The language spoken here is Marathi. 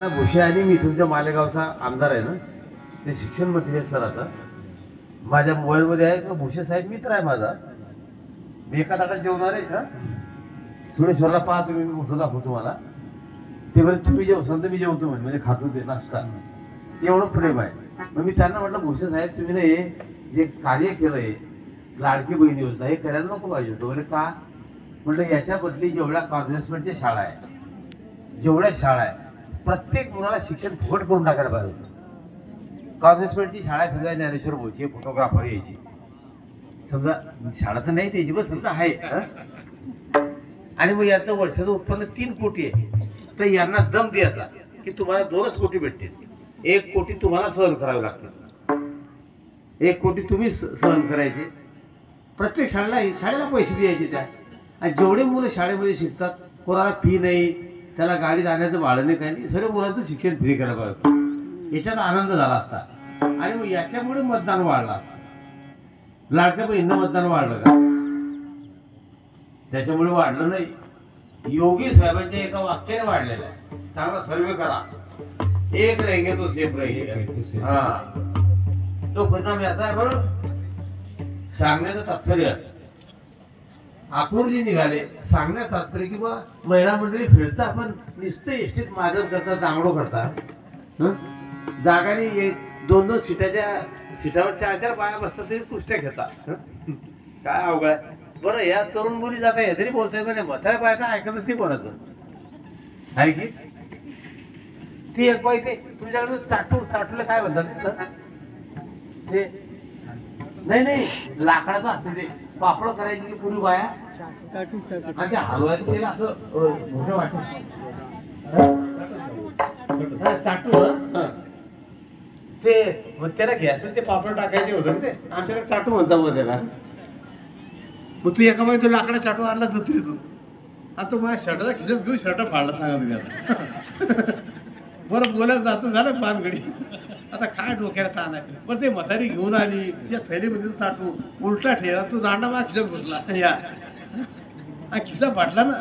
भुसे आणि मी तुमच्या मालेगावचा आमदार आहे ना, ते शिक्षण मंत्री आहेत सर. आता माझ्या मोबाईल मध्ये आहे का भुसे साहेब मित्र आहे माझा. मी एका ताटात जेवणार आहे का सुरेश्वरला पाहा तुम्ही, मी मोठं दाखवतो तुम्हाला. ते म्हणजे तुम्ही जेवसाल तर मी जेवतो म्हणजे खातो ते नाश्ता, एवढं प्रेम आहे. मग मी त्यांना म्हटलं भुसे साहेब तुम्ही ना हे जे कार्य केलंय लाडकी बहीण योजना हे करायला नको पाहिजे होतं. म्हणजे का म्हटलं याच्या बदली जेवढ्या कॉन्व्हेन्समेंटच्या शाळा आहे, जेवढ्या शाळा आहे प्रत्येक मुलाला शिक्षण फुकट करून टाकायला पाहिजे होतं. कॉन्व्हेन्समेंटची शाळा सगळ्या ज्ञानेश्वर बोलची फोटोग्राफर यायची, समजा शाळा तर नाही त्याची पण समजा आहे. आणि मग याचं वर्षाचं उत्पन्न 3 कोटी आहे, तर यांना दम द्यायचा की तुम्हाला 2च कोटी भेटतील. 1 कोटी तुम्हाला सहन करावे लागतील, 1 कोटी तुम्ही सहन करायचे. प्रत्येक शाळेला पैसे द्यायचे त्या. आणि जेवढे मुलं शाळेमध्ये शिकतात कोणाला फी नाही, त्याला गाडी जाण्याचं भाडं नाही, काही नाही, सर्व मुलांचं शिक्षण फ्री करायला पाहिजे. याच्यात आनंद झाला असता आणि मग याच्यामुळे मतदान वाढलं असतं. लाडक्या बहिणींना मतदान वाढलं का? त्याच्यामुळे वाढलं नाही, योगी साहेबांच्या एका वाक्याने वाढलेलं आहे. चांगला सर्वे करा, एक रहेंगे तो सेफ रहेंगे. हा, तो परिणाम याचा आहे. बरोबर सांगण्याचं तात्पर्य आकुर्जी निघाले, सांगण्यात तात्पर्य की बा महिला मंडळी फिरता पण नुसतं एसटीत माजर करता, दांगडो करता. जागाने 2-2 सीटावर 4-4 बाया बसतात, तरी कुस्त्या घेतात. काय अवघड आहे. बरं या तरुण मुली जाता हे तरी बोलताय म्हणजे म्हाताऱ्या बायका ऐकतच नाही कोणाचं आहे की. ती एक बाई ते तुमच्याकडे चाटूला काय म्हणतात ते, नाही लाकडाचं असते ते पापड करायची की पूर्वी बाया आणि ते हलवायचं ते असं मोठं वाटत चाटू. ते मग त्याला घ्यायचं ते पापड टाकायचे होतं ना, ते आमच्याकडे चाटू म्हणता मग त्याला. मग तू एका मध्ये तो लाकडा चाटू आणला जत्री तू, आणि तो माझ्या शर्टाचा खिशात घेऊन शर्ट फाडला. सांगा तुम्ही आता. बरं बोलायला जातं झालं पानगडी. आता काय डोक्याला ताण आहे. पण ते म्हातारी घेऊन आली, त्या थैलीमध्ये चाटू उलटा ठेवला, तो दांडा माझ्या खिशात घुसला या, खिसा फाटला ना.